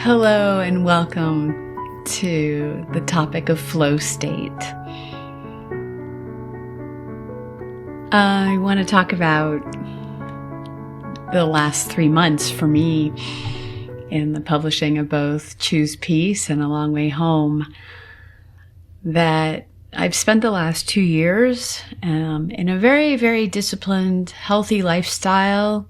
Hello and welcome to the topic of flow state. I want to talk about the last 3 months for me in the publishing of both Choose Peace and A Long Way Home, that I've spent the last 2 years in a very, very disciplined, healthy lifestyle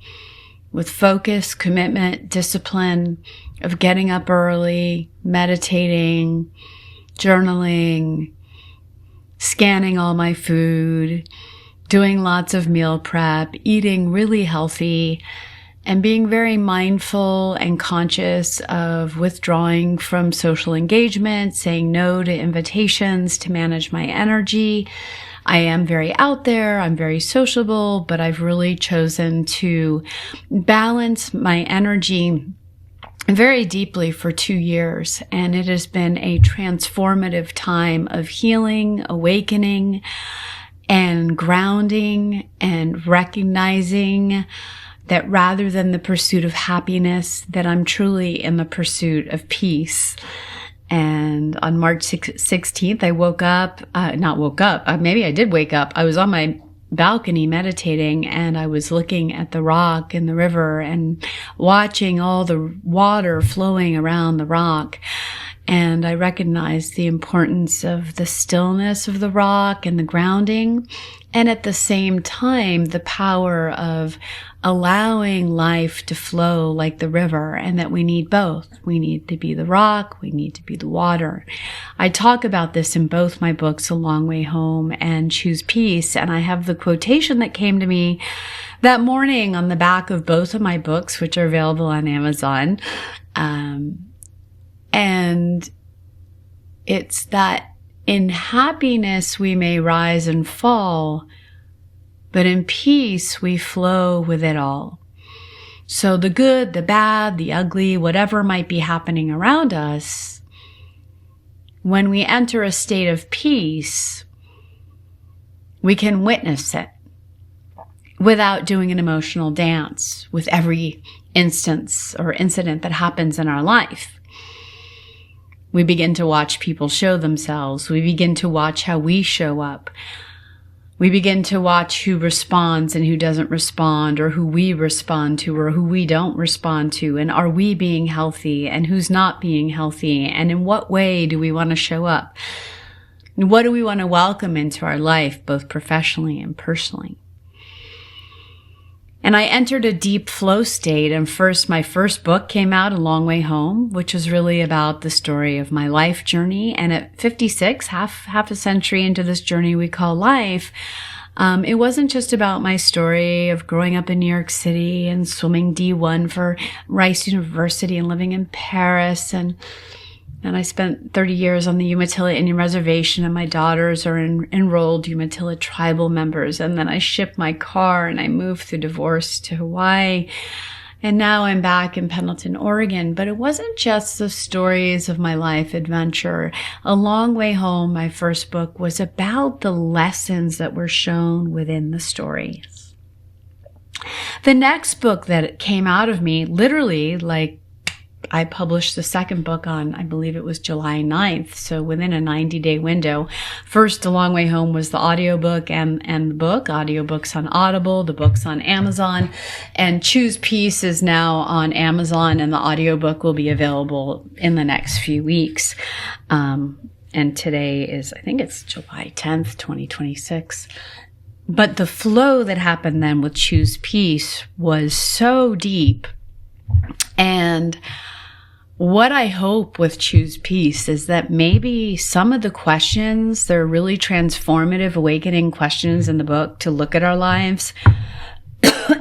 with focus, commitment, discipline of getting up early, meditating, journaling, scanning all my food, doing lots of meal prep, eating really healthy, and being very mindful and conscious of withdrawing from social engagement, saying no to invitations to manage my energy. I am very out there, I'm very sociable, but I've really chosen to balance my energy very deeply for 2 years. And it has been a transformative time of healing, awakening, and grounding, and recognizing that rather than the pursuit of happiness, that I'm truly in the pursuit of peace. And on March 16th, I woke up, maybe I did wake up. I was on my balcony meditating, and I was looking at the rock in the river and watching all the water flowing around the rock. And I recognized the importance of the stillness of the rock and the grounding, and at the same time, the power of allowing life to flow like the river, and that we need both. We need to be the rock, we need to be the water. I talk about this in both my books, A Long Way Home and Choose Peace, and I have the quotation that came to me that morning on the back of both of my books, which are available on Amazon. And it's that in happiness we may rise and fall, but in peace we flow with it all. So the good, the bad, the ugly, whatever might be happening around us, when we enter a state of peace, we can witness it without doing an emotional dance with every instance or incident that happens in our life. We begin to watch people show themselves. We begin to watch how we show up. We begin to watch who responds and who doesn't respond, or who we respond to or who we don't respond to. And are we being healthy and who's not being healthy? And in what way do we want to show up? And what do we want to welcome into our life, both professionally and personally? And I entered a deep flow state, and my first book came out, A Long Way Home, which was really about the story of my life journey. And at 56, half a century into this journey we call life, it wasn't just about my story of growing up in New York City and swimming D1 for Rice University and living in Paris, and I spent 30 years on the Umatilla Indian Reservation, and my daughters are enrolled Umatilla tribal members. And then I shipped my car and I moved through divorce to Hawaii. And now I'm back in Pendleton, Oregon. But it wasn't just the stories of my life adventure. A Long Way Home, my first book, was about the lessons that were shown within the stories. The next book that came out of me, literally, I published the second book on, I believe it was July 9th, so within a 90-day window. First, A Long Way Home was the audiobook and the book. Audiobooks on Audible, the book's on Amazon, and Choose Peace is now on Amazon, and the audiobook will be available in the next few weeks. And today is, I think it's July 10th, 2026. But the flow that happened then with Choose Peace was so deep. And what I hope with Choose Peace is that maybe some of the questions, they're really transformative, awakening questions in the book to look at our lives.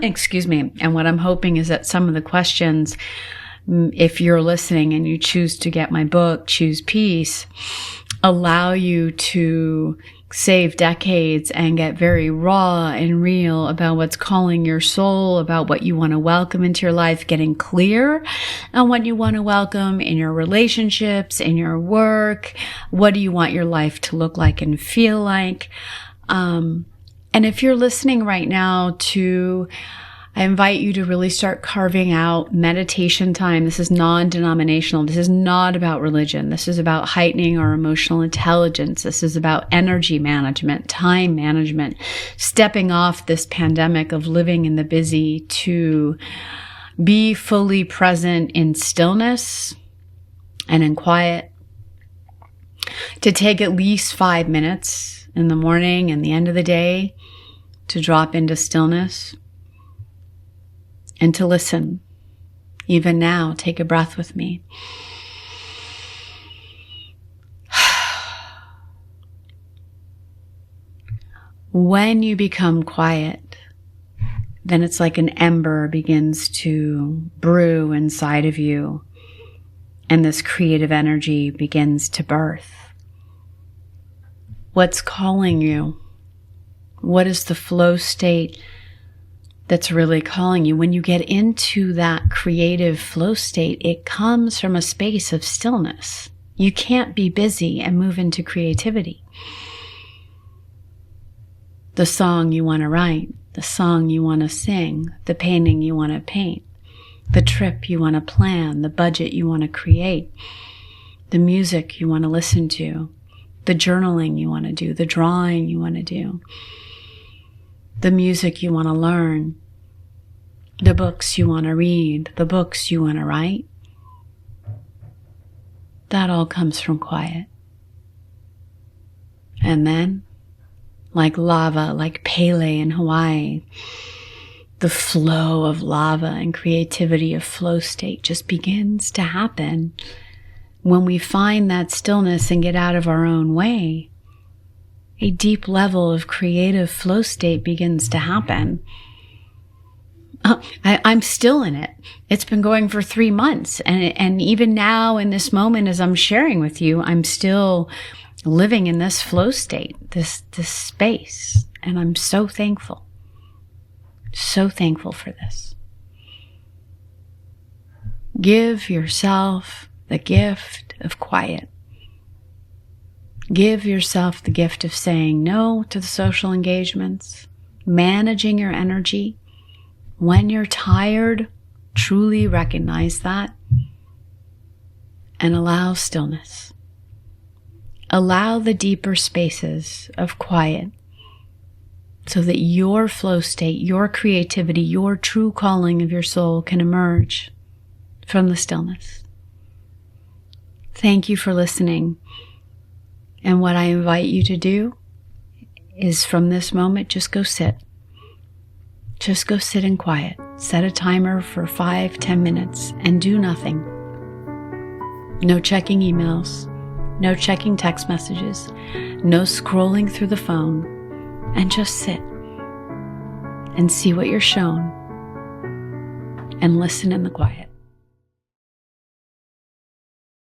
Excuse me. And what I'm hoping is that some of the questions, if you're listening and you choose to get my book, Choose Peace, allow you to save decades and get very raw and real about what's calling your soul, about what you want to welcome into your life, getting clear on what you want to welcome in your relationships, in your work. What do you want your life to look like and feel like? And if you're listening right now to I invite you to really start carving out meditation time. This is non-denominational. This is not about religion. This is about heightening our emotional intelligence. This is about energy management, time management, stepping off this pandemic of living in the busy to be fully present in stillness and in quiet, to take at least 5 minutes in the morning and the end of the day to drop into stillness and to listen. Even now, take a breath with me. When you become quiet, then it's like an ember begins to brew inside of you, and this creative energy begins to birth. What's calling you? What is the flow state that's really calling you? When you get into that creative flow state, it comes from a space of stillness. You can't be busy and move into creativity. The song you want to write, the song you want to sing, the painting you want to paint, the trip you want to plan, the budget you want to create, the music you want to listen to, the journaling you want to do, the drawing you want to do, the music you want to learn, the books you want to read, the books you want to write. That all comes from quiet. And then, like lava, like Pele in Hawaii, the flow of lava and creativity of flow state just begins to happen. When we find that stillness and get out of our own way, a deep level of creative flow state begins to happen. I'm still in it. It's been going for 3 months. And even now in this moment, as I'm sharing with you, I'm still living in this flow state, this space. And I'm so thankful for this. Give yourself the gift of quiet. Give yourself the gift of saying no to the social engagements, managing your energy. When you're tired, truly recognize that and allow stillness. Allow the deeper spaces of quiet so that your flow state, your creativity, your true calling of your soul can emerge from the stillness. Thank you for listening. And what I invite you to do is from this moment, just go sit. Just go sit in quiet. Set a timer for 5-10 minutes and do nothing. No checking emails, no checking text messages, no scrolling through the phone, and just sit and see what you're shown and listen in the quiet.